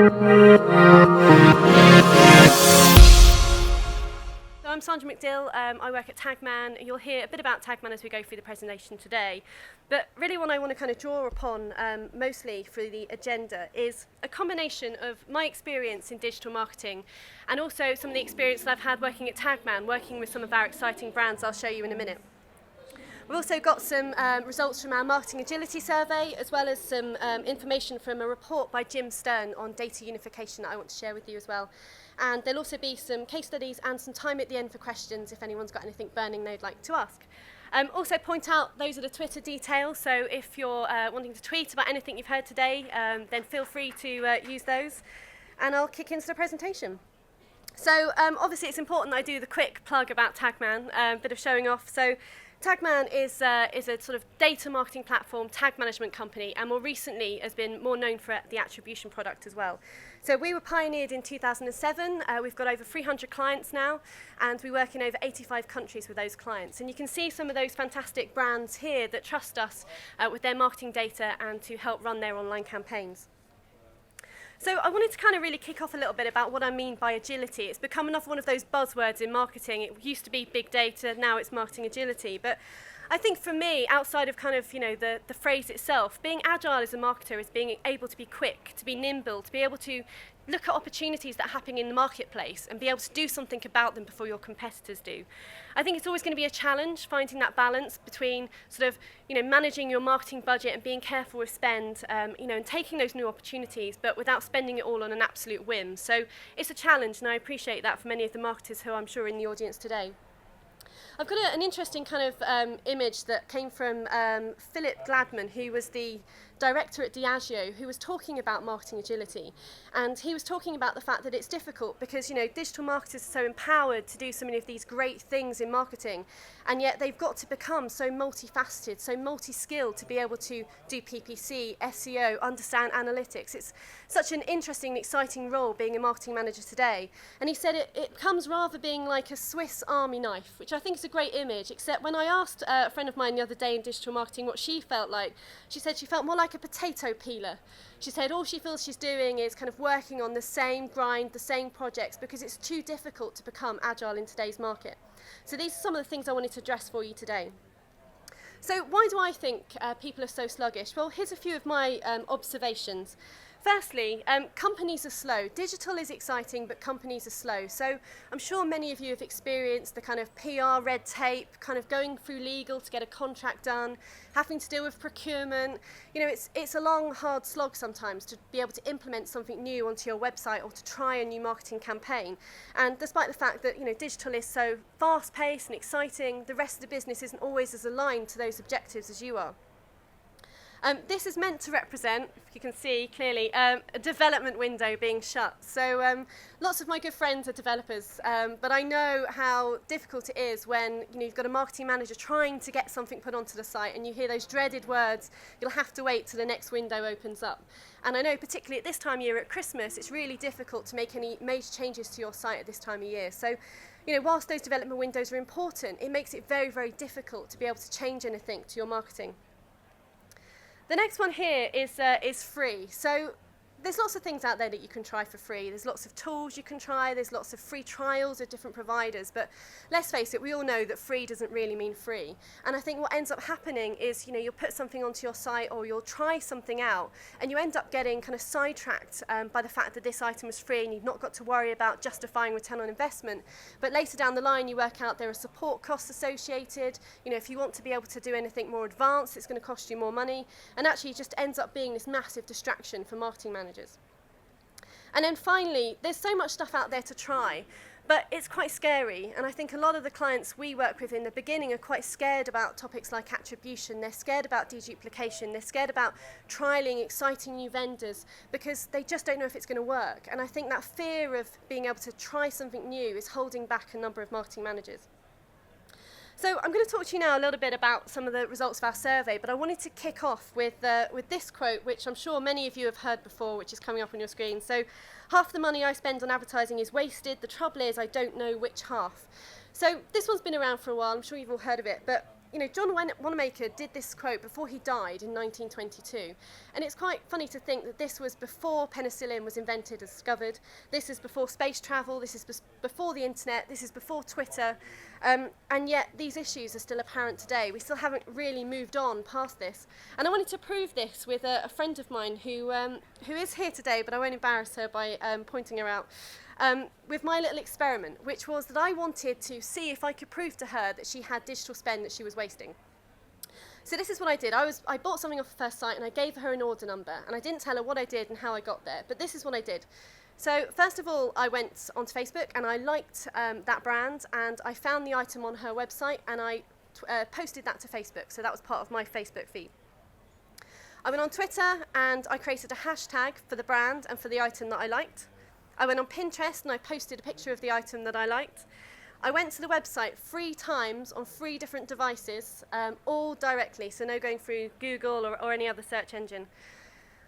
I'm Sandra McDill, I work at TagMan. You'll hear a bit about TagMan as we go through the presentation today. But really what I want to kind of draw upon mostly through the agenda is a combination of my experience in digital marketing and also some of the experience that I've had working at TagMan, working with some of our exciting brands I'll show you in a minute. We've also got some results from our marketing agility survey, as well as some information from a report by Jim Stern on data unification that I want to share with you as well. And there'll also be some case studies and some time at the end for questions if anyone's got anything burning they'd like to ask. Also point out those are the Twitter details, so if you're wanting to tweet about anything you've heard today, then feel free to use those. And I'll kick into the presentation. So obviously it's important that I do the quick plug about TagMan, bit of showing off. So TagMan is a sort of data marketing platform, tag management company, and more recently has been more known for the attribution product as well. So we were pioneered in 2007. We've got over 300 clients now, and we work in over 85 countries with those clients. And you can see some of those fantastic brands here that trust us with their marketing data and to help run their online campaigns. So I wanted to kind of really kick off a little bit about what I mean by agility. It's become one of those buzzwords in marketing. It used to be big data, now it's marketing agility. But I think for me, outside of kind of, the phrase itself, being agile as a marketer is being able to be quick, to be nimble, to be able to look at opportunities that are happening in the marketplace and be able to do something about them before your competitors do. I think it's always going to be a challenge finding that balance between sort of, managing your marketing budget and being careful with spend, and taking those new opportunities, but without spending it all on an absolute whim. So it's a challenge, and I appreciate that for many of the marketers who I'm sure are in the audience today. I've got an interesting kind of image that came from Philip Gladman, who was the director at Diageo, who was talking about marketing agility. And he was talking about the fact that it's difficult because, digital marketers are so empowered to do so many of these great things in marketing, and yet they've got to become so multifaceted, so multi-skilled to be able to do PPC, SEO, understand analytics. It's such an interesting and exciting role being a marketing manager today. And he said it comes rather being like a Swiss army knife, which I think is a great image, except when I asked a friend of mine the other day in digital marketing what she felt like, she said she felt more like a potato peeler. She said all she feels she's doing is kind of working on the same grind, the same projects, because it's too difficult to become agile in today's market. So these are some of the things I wanted to address for you today. So why do I think people are so sluggish? Well, here's a few of my observations. Firstly, companies are slow. Digital is exciting, but companies are slow. So I'm sure many of you have experienced the kind of PR red tape, kind of going through legal to get a contract done, having to deal with procurement. It's a long, hard slog sometimes to be able to implement something new onto your website or to try a new marketing campaign. And despite the fact that, digital is so fast-paced and exciting, the rest of the business isn't always as aligned to those objectives as you are. This is meant to represent, if you can see clearly, a development window being shut. So lots of my good friends are developers, but I know how difficult it is when you've got a marketing manager trying to get something put onto the site and you hear those dreaded words, you'll have to wait till the next window opens up. And I know particularly at this time of year at Christmas, it's really difficult to make any major changes to your site at this time of year. So whilst those development windows are important, it makes it very, very difficult to be able to change anything to your marketing. The next one here is free. So there's lots of things out there that you can try for free. There's lots of tools you can try. There's lots of free trials of different providers. But let's face it, we all know that free doesn't really mean free. And I think what ends up happening is, you'll put something onto your site or you'll try something out and you end up getting kind of sidetracked by the fact that this item is free and you've not got to worry about justifying return on investment. But later down the line, you work out there are support costs associated. If you want to be able to do anything more advanced, it's going to cost you more money. And actually, it just ends up being this massive distraction for marketing managers. And then finally, there's so much stuff out there to try, but it's quite scary. And I think a lot of the clients we work with in the beginning are quite scared about topics like attribution. They're scared about deduplication. They're scared about trialing exciting new vendors because they just don't know if it's going to work. And I think that fear of being able to try something new is holding back a number of marketing managers. So I'm going to talk to you now a little bit about some of the results of our survey, but I wanted to kick off with this quote, which I'm sure many of you have heard before, which is coming up on your screen. So, half the money I spend on advertising is wasted. The trouble is I don't know which half. So this one's been around for a while. I'm sure you've all heard of it, but John Wanamaker did this quote before he died in 1922. And it's quite funny to think that this was before penicillin was invented and discovered. This is before space travel. This is before the internet. This is before Twitter. And yet these issues are still apparent today. We still haven't really moved on past this. And I wanted to prove this with a friend of mine who is here today, but I won't embarrass her by pointing her out. With my little experiment, which was that I wanted to see if I could prove to her that she had digital spend that she was wasting. So this is what I did. I bought something off the first site and I gave her an order number, and I didn't tell her what I did and how I got there, but this is what I did. So first of all, I went onto Facebook and I liked that brand, and I found the item on her website and I posted that to Facebook, so that was part of my Facebook feed. I went on Twitter and I created a hashtag for the brand and for the item that I liked. I went on Pinterest and I posted a picture of the item that I liked. I went to the website 3 times on 3 different devices, all directly, so no going through Google or any other search engine.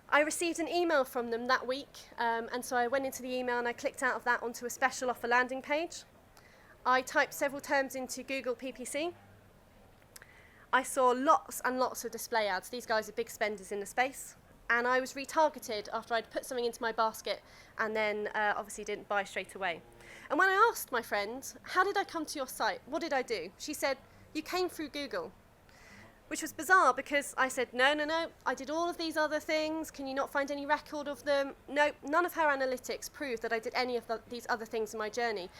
I received an email from them that week, and so I went into the email and I clicked out of that onto a special offer landing page. I typed several terms into Google PPC. I saw lots and lots of display ads. These guys are big spenders in the space. And I was retargeted after I'd put something into my basket and then obviously didn't buy straight away. And when I asked my friend, how did I come to your site? What did I do? She said, you came through Google, which was bizarre because I said, no, I did all of these other things. Can you not find any record of them? No, none of her analytics proved that I did any of these other things in my journey.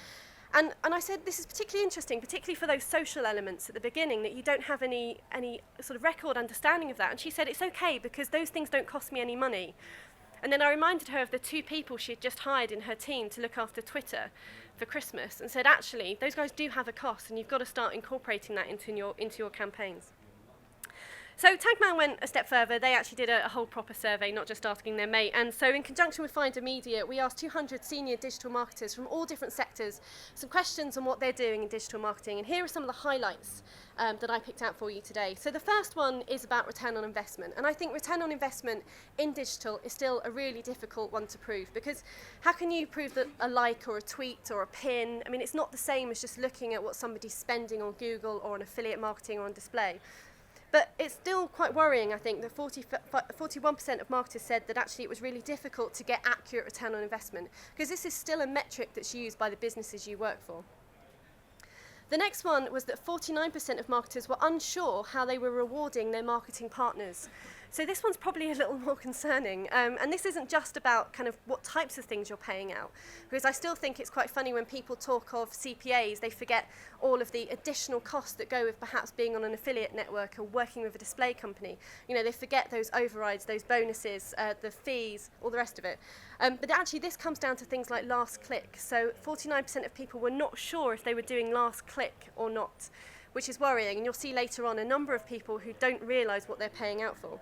And I said, this is particularly interesting, particularly for those social elements at the beginning, that you don't have any sort of record understanding of that. And she said, it's okay because those things don't cost me any money. And then I reminded her of the 2 people she had just hired in her team to look after Twitter for Christmas, and said, actually, those guys do have a cost, and you've got to start incorporating that into your campaigns. So TagMan went a step further. They actually did a whole proper survey, not just asking their mate. And so in conjunction with Finder Media, we asked 200 senior digital marketers from all different sectors some questions on what they're doing in digital marketing. And here are some of the highlights that I picked out for you today. So the first one is about return on investment. And I think return on investment in digital is still a really difficult one to prove, because how can you prove that a like or a tweet or a pin? I mean, it's not the same as just looking at what somebody's spending on Google or on affiliate marketing or on display. But it's still quite worrying, I think, that 41% of marketers said that actually it was really difficult to get accurate return on investment, because this is still a metric that's used by the businesses you work for. The next one was that 49% of marketers were unsure how they were rewarding their marketing partners. So this one's probably a little more concerning. And this isn't just about kind of what types of things you're paying out, because I still think it's quite funny when people talk of CPAs, they forget all of the additional costs that go with perhaps being on an affiliate network or working with a display company. You know, they forget those overrides, those bonuses, the fees, all the rest of it. But actually this comes down to things like last click. So 49% of people were not sure if they were doing last click or not, which is worrying. And you'll see later on a number of people who don't realise what they're paying out for.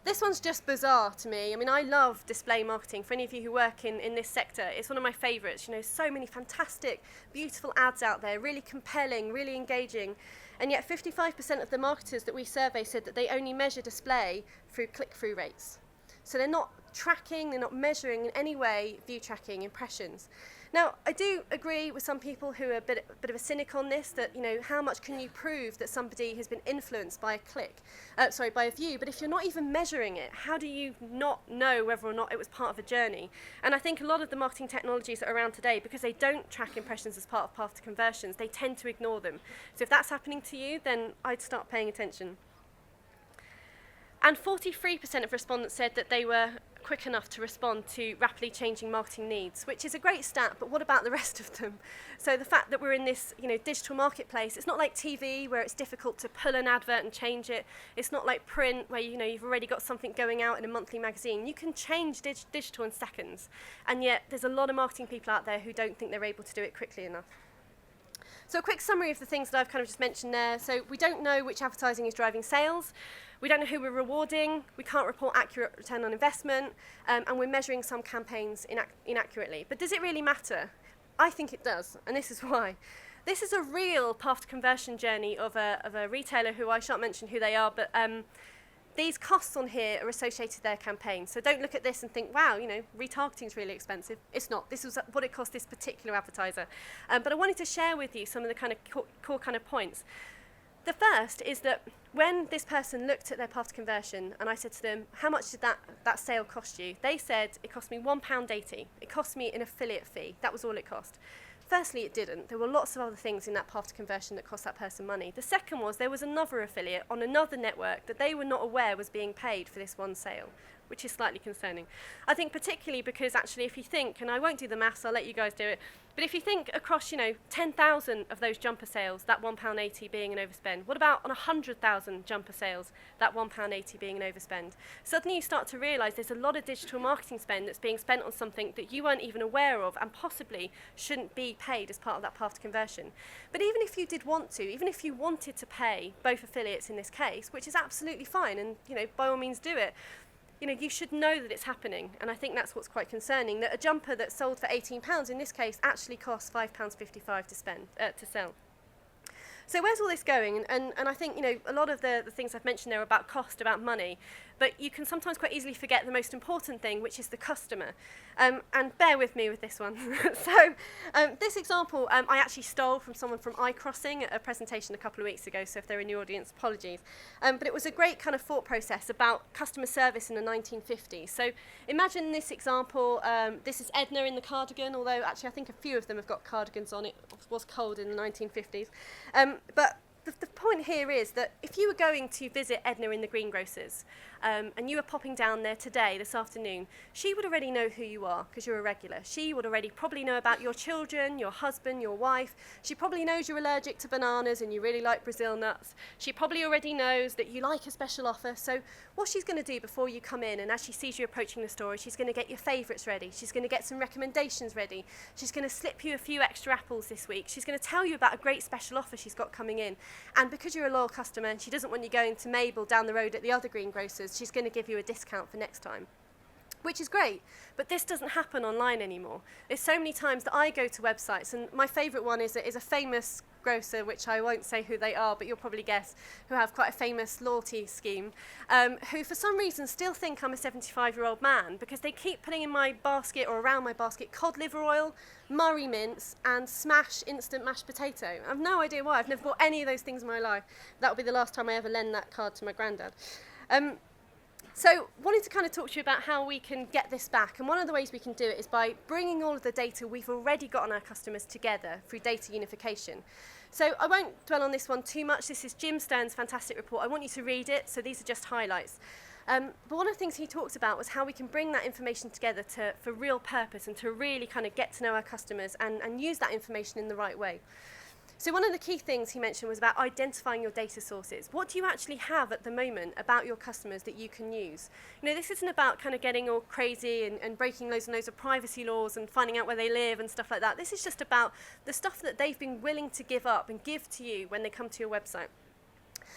This one's just bizarre to me. I mean, I love display marketing. For any of you who work in this sector, it's one of my favourites. You know, so many fantastic, beautiful ads out there, really compelling, really engaging. And yet 55% of the marketers that we survey said that they only measure display through click-through rates. So they're not tracking, they're not measuring in any way view tracking, impressions. Now, I do agree with some people who are a bit of a cynic on this, that, you know, how much can you prove that somebody has been influenced by by a view? But if you're not even measuring it, how do you not know whether or not it was part of a journey? And I think a lot of the marketing technologies that are around today, because they don't track impressions as part of path to conversions, they tend to ignore them. So if that's happening to you, then I'd start paying attention. And 43% of respondents said that they were quick enough to respond to rapidly changing marketing needs, which is a great stat, but what about the rest of them? So the fact that we're in this, you know, digital marketplace, it's not like TV where it's difficult to pull an advert and change it. It's not like print where, you know, you've already got something going out in a monthly magazine. You can change digital in seconds, and yet there's a lot of marketing people out there who don't think they're able to do it quickly enough. So a quick summary of the things that I've kind of just mentioned there. So we don't know which advertising is driving sales. We don't know who we're rewarding. We can't report accurate return on investment. And we're measuring some campaigns inaccurately. But does it really matter? I think it does, and this is why. This is a real path to conversion journey of a retailer who I shan't mention who they are, but these costs on here are associated with their campaign. So don't look at this and think, wow, you know, retargeting is really expensive. It's not. This was what it cost this particular advertiser. But I wanted to share with you some of the kind of core kind of points. The first is that when this person looked at their path to conversion and I said to them, how much did that sale cost you? They said, it cost me £1.80. It cost me an affiliate fee. That was all it cost. Firstly, it didn't. There were lots of other things in that path to conversion that cost that person money. The second was there was another affiliate on another network that they were not aware was being paid for this one sale, which is slightly concerning. I think particularly because actually if you think, and I won't do the maths, I'll let you guys do it, but if you think across, 10,000 of those jumper sales, that £1.80 being an overspend, what about on 100,000 jumper sales, that £1.80 being an overspend? Suddenly you start to realise there's a lot of digital marketing spend that's being spent on something that you weren't even aware of and possibly shouldn't be paid as part of that path to conversion. But even if you did want to, even if you wanted to pay both affiliates in this case, which is absolutely fine, and by all means do it, you should know that it's happening, and I think that's what's quite concerning, that a jumper that sold for £18 in this case actually costs £5.55 to sell. So where's all this going? And I think, a lot of the things I've mentioned there are about cost, about money, but you can sometimes quite easily forget the most important thing, which is the customer. And bear with me with this one. So this example I actually stole from someone from iCrossing at a presentation a couple of weeks ago, so if they're in the audience, apologies. But it was a great kind of thought process about customer service in the 1950s. So imagine this example. This is Edna in the cardigan, although actually I think a few of them have got cardigans on. It was cold in the 1950s. But the point here is that if you were going to visit Edna in the greengrocers and you were popping down there today, this afternoon, she would already know who you are because you're a regular. She would already probably know about your children, your husband, your wife. She probably knows you're allergic to bananas and you really like Brazil nuts. She probably already knows that you like a special offer. So what she's going to do before you come in and as she sees you approaching the store, she's going to get your favourites ready. She's going to get some recommendations ready. She's going to slip you a few extra apples this week. She's going to tell you about a great special offer she's got coming in. And because you're a loyal customer and she doesn't want you going to Mabel down the road at the other greengrocers, she's going to give you a discount for next time. Which is great, but this doesn't happen online anymore. There's so many times that I go to websites, and my favourite one is a famous grocer, which I won't say who they are, but you'll probably guess, who have quite a famous loyalty scheme, who for some reason still think I'm a 75-year-old man because they keep putting in my basket or around my basket cod liver oil, Murray mince, and Smash instant mashed potato. I have no idea why. I've never bought any of those things in my life. That will be the last time I ever lend that card to my granddad. So wanted to kind of talk to you about how we can get this back, and one of the ways we can do it is by bringing all of the data we've already got on our customers together through data unification. So I won't dwell on this one too much. This is Jim Stern's fantastic report. I want you to read it, so these are just highlights. But one of the things he talked about was how we can bring that information together for real purpose and to really kind of get to know our customers and use that information in the right way. So one of the key things he mentioned was about identifying your data sources. What do you actually have at the moment about your customers that you can use? This isn't about kind of getting all crazy and breaking loads and loads of privacy laws and finding out where they live and stuff like that. This is just about the stuff that they've been willing to give up and give to you when they come to your website.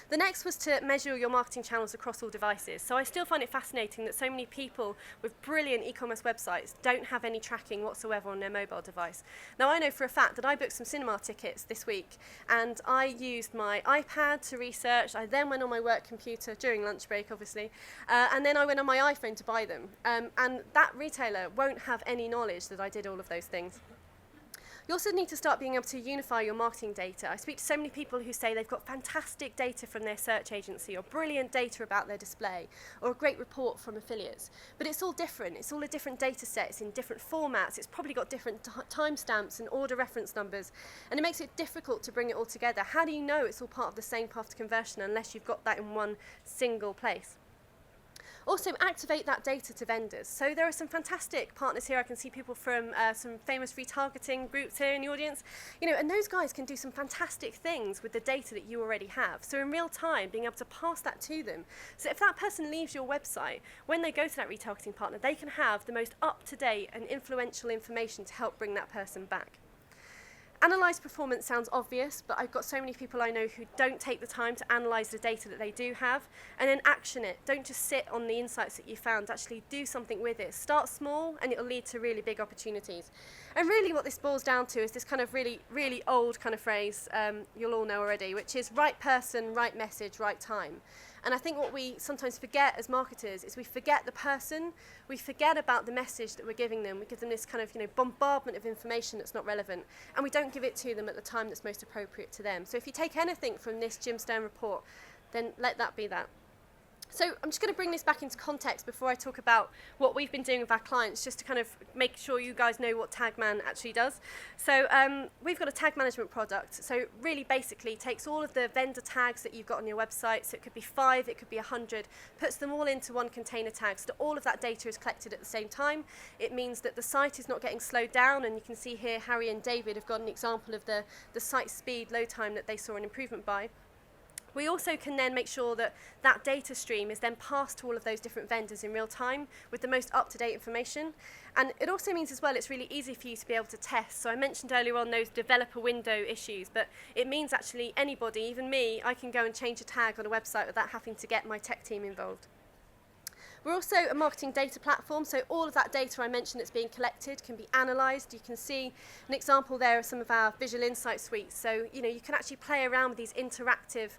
The next was to measure your marketing channels across all devices. So I still find it fascinating that so many people with brilliant e-commerce websites don't have any tracking whatsoever on their mobile device. Now I know for a fact that I booked some cinema tickets this week and I used my iPad to research. I then went on my work computer during lunch break obviously and then I went on my iPhone to buy them. And that retailer won't have any knowledge that I did all of those things. You also need to start being able to unify your marketing data. I speak to so many people who say they've got fantastic data from their search agency or brilliant data about their display or a great report from affiliates. But it's all different. It's all a different data set. It's in different formats. It's probably got different timestamps and order reference numbers. And it makes it difficult to bring it all together. How do you know it's all part of the same path to conversion unless you've got that in one single place? Also, activate that data to vendors. So there are some fantastic partners here. I can see people from some famous retargeting groups here in the audience. And those guys can do some fantastic things with the data that you already have. So in real time, being able to pass that to them. So if that person leaves your website, when they go to that retargeting partner, they can have the most up-to-date and influential information to help bring that person back. Analyse performance sounds obvious, but I've got so many people I know who don't take the time to analyse the data that they do have and then action it. Don't just sit on the insights that you found, actually do something with it. Start small and it'll lead to really big opportunities. And really what this boils down to is this kind of really, really old kind of phrase you'll all know already, which is right person, right message, right time. And I think what we sometimes forget as marketers is we forget the person, we forget about the message that we're giving them. We give them this kind of, bombardment of information that's not relevant, and we don't give it to them at the time that's most appropriate to them. So if you take anything from this Jim Stern report, then let that be that. So I'm just going to bring this back into context before I talk about what we've been doing with our clients, just to kind of make sure you guys know what TagMan actually does. So we've got a tag management product. So really basically takes all of the vendor tags that you've got on your website, so it could be 5, it could be 100, puts them all into one container tag, so that all of that data is collected at the same time. It means that the site is not getting slowed down, and you can see here Harry and David have got an example of the site speed load time that they saw an improvement by. We also can then make sure that that data stream is then passed to all of those different vendors in real time with the most up-to-date information. And it also means as well it's really easy for you to be able to test. So I mentioned earlier on those developer window issues, but it means actually anybody, even me, I can go and change a tag on a website without having to get my tech team involved. We're also a marketing data platform, so all of that data I mentioned that's being collected can be analysed. You can see an example there of some of our visual insight suites. So, you can actually play around with these interactive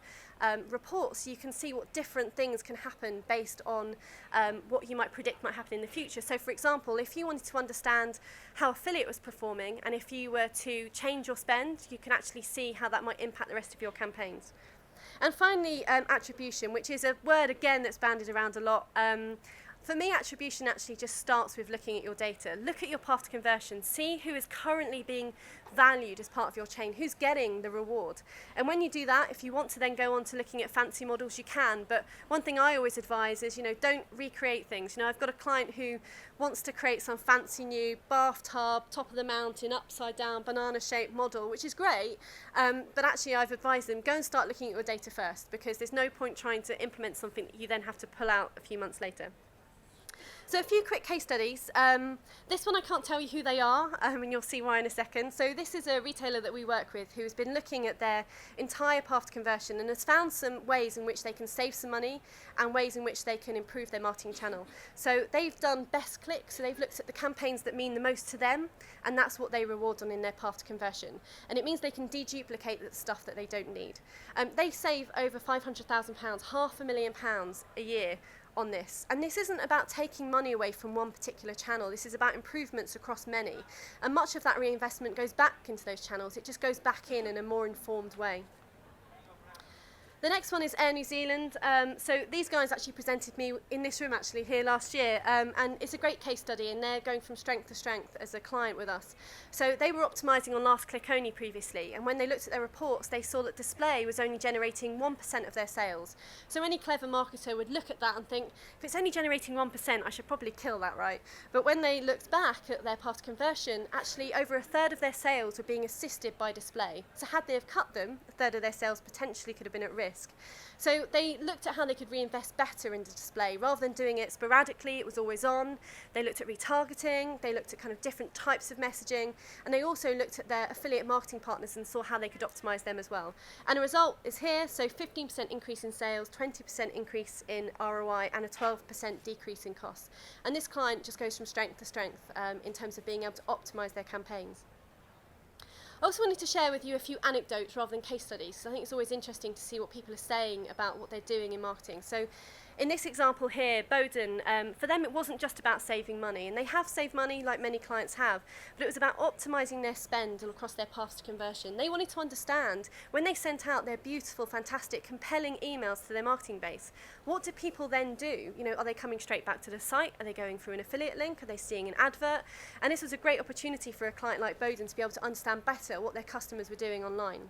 reports. You can see what different things can happen based on what you might predict might happen in the future. So, for example, if you wanted to understand how affiliate was performing, and if you were to change your spend, you can actually see how that might impact the rest of your campaigns. And finally, attribution, which is a word, again, that's bandied around a lot. For me, attribution actually just starts with looking at your data. Look at your path to conversion. See who is currently being valued as part of your chain, who's getting the reward. And when you do that, if you want to then go on to looking at fancy models, you can. But one thing I always advise is, don't recreate things. I've got a client who wants to create some fancy new bathtub, top of the mountain, upside down, banana-shaped model, which is great. But actually, I've advised them, go and start looking at your data first, because there's no point trying to implement something that you then have to pull out a few months later. So a few quick case studies. This one I can't tell you who they are, and you'll see why in a second. So this is a retailer that we work with who's been looking at their entire path to conversion and has found some ways in which they can save some money and ways in which they can improve their marketing channel. So they've done best clicks, so they've looked at the campaigns that mean the most to them, and that's what they reward on in their path to conversion. And it means they can deduplicate the stuff that they don't need. They save over £500,000, £500,000 a year on this. And this isn't about taking money away from one particular channel. This is about improvements across many. And much of that reinvestment goes back into those channels. It just goes back in a more informed way. The next one is Air New Zealand. So these guys actually presented me in this room actually here last year, and it's a great case study, and they're going from strength to strength as a client with us. So they were optimising on last click only previously, and when they looked at their reports, they saw that display was only generating 1% of their sales. So any clever marketer would look at that and think, if it's only generating 1%, I should probably kill that, right? But when they looked back at their path to conversion, actually over a third of their sales were being assisted by display. So had they have cut them, a third of their sales potentially could have been at risk. So they looked at how they could reinvest better into display. Rather than doing it sporadically, it was always on. They looked at retargeting, they looked at kind of different types of messaging, and they also looked at their affiliate marketing partners and saw how they could optimise them as well. And the result is here, so 15% increase in sales, 20% increase in ROI, and a 12% decrease in costs. And this client just goes from strength to strength in terms of being able to optimise their campaigns. I also wanted to share with you a few anecdotes rather than case studies, because I think it's always interesting to see what people are saying about what they're doing in marketing. So in this example here, Bowden, for them it wasn't just about saving money, and they have saved money like many clients have, but it was about optimising their spend all across their path to conversion. They wanted to understand, when they sent out their beautiful, fantastic, compelling emails to their marketing base, what do people then do? Are they coming straight back to the site? Are they going through an affiliate link? Are they seeing an advert? And this was a great opportunity for a client like Bowden to be able to understand better what their customers were doing online.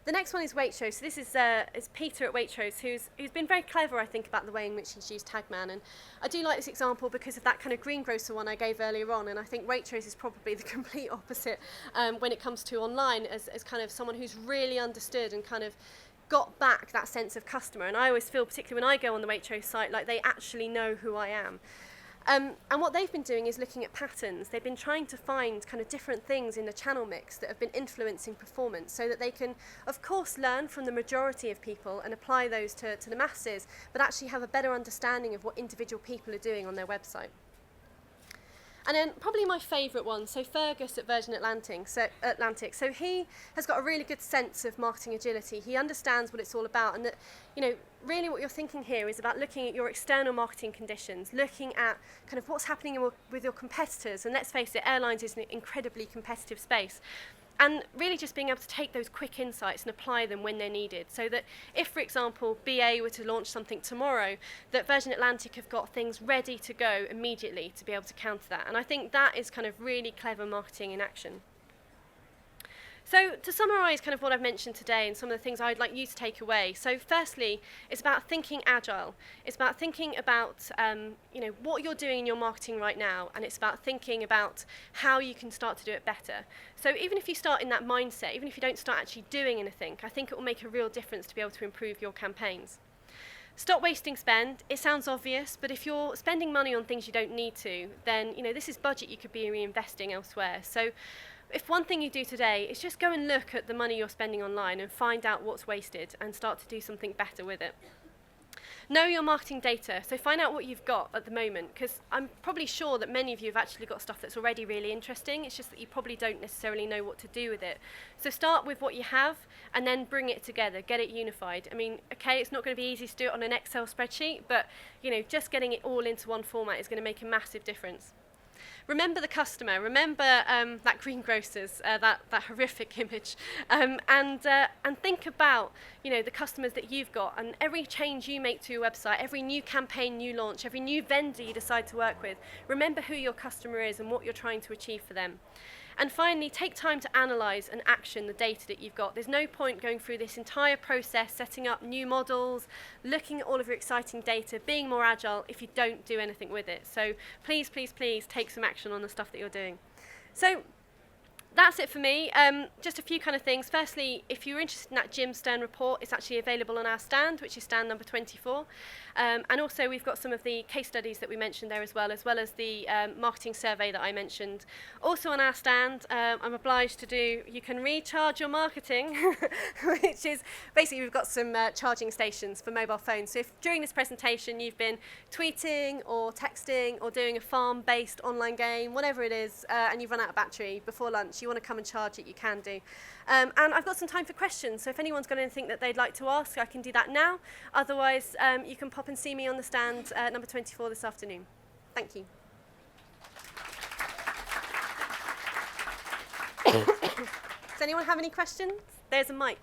The next one is Waitrose. So this is Peter at Waitrose, who's been very clever, I think, about the way in which he's used TagMan. And I do like this example because of that kind of greengrocer one I gave earlier on. And I think Waitrose is probably the complete opposite when it comes to online, as kind of someone who's really understood and kind of got back that sense of customer. And I always feel, particularly when I go on the Waitrose site, like they actually know who I am. And what they've been doing is looking at patterns. They've been trying to find kind of different things in the channel mix that have been influencing performance, so that they can, of course, learn from the majority of people and apply those to the masses, but actually have a better understanding of what individual people are doing on their website. And then probably my favourite one, so Fergus at Virgin Atlantic. So he has got a really good sense of marketing agility. He understands what it's all about, and that, you know, really what you're thinking here is about looking at your external marketing conditions, looking at kind of what's happening with your competitors. And let's face it, airlines is an incredibly competitive space. And really just being able to take those quick insights and apply them when they're needed. So that if, for example, BA were to launch something tomorrow, that Virgin Atlantic have got things ready to go immediately to be able to counter that. And I think that is kind of really clever marketing in action. So to summarise kind of what I've mentioned today and some of the things I'd like you to take away. So firstly, it's about thinking agile. It's about thinking about you know, what you're doing in your marketing right now, and it's about thinking about how you can start to do it better. So even if you start in that mindset, even if you don't start actually doing anything, I think it will make a real difference to be able to improve your campaigns. Stop wasting spend. It sounds obvious, but if you're spending money on things you don't need to, then, you know, this is budget you could be reinvesting elsewhere. So if one thing you do today is just go and look at the money you're spending online and find out what's wasted and start to do something better with it. Know your marketing data, so find out what you've got at the moment, because I'm probably sure that many of you have actually got stuff that's already really interesting. It's just that you probably don't necessarily know what to do with it. So start with what you have and then bring it together, get it unified. I mean, okay, it's not going to be easy to do it on an Excel spreadsheet, but, you know, just getting it all into one format is going to make a massive difference. Remember the customer. Remember that greengrocers, that horrific image, and think about, you know, the customers that you've got, and every change you make to your website, every new campaign you launch, every new vendor you decide to work with. Remember who your customer is and what you're trying to achieve for them. And finally, take time to analyse and action the data that you've got. There's no point going through this entire process, setting up new models, looking at all of your exciting data, being more agile if you don't do anything with it. So please, please, please take some action on the stuff that you're doing. So that's it for me. Just a few kind of things. Firstly, if you're interested in that Jim Stern report, it's actually available on our stand, which is stand number 24. And also we've got some of the case studies that we mentioned there as well as the marketing survey that I mentioned. Also on our stand, I'm obliged to do, you can recharge your marketing, which is basically we've got some charging stations for mobile phones. So if during this presentation you've been tweeting or texting or doing a farm-based online game, whatever it is, and you've run out of battery before lunch, you want to come and charge it, you can do. And I've got some time for questions, so if anyone's got anything that they'd like to ask, I can do that now. Otherwise, you can pop and see me on the stand number 24 this afternoon. Thank you. Does anyone have any questions? There's a mic.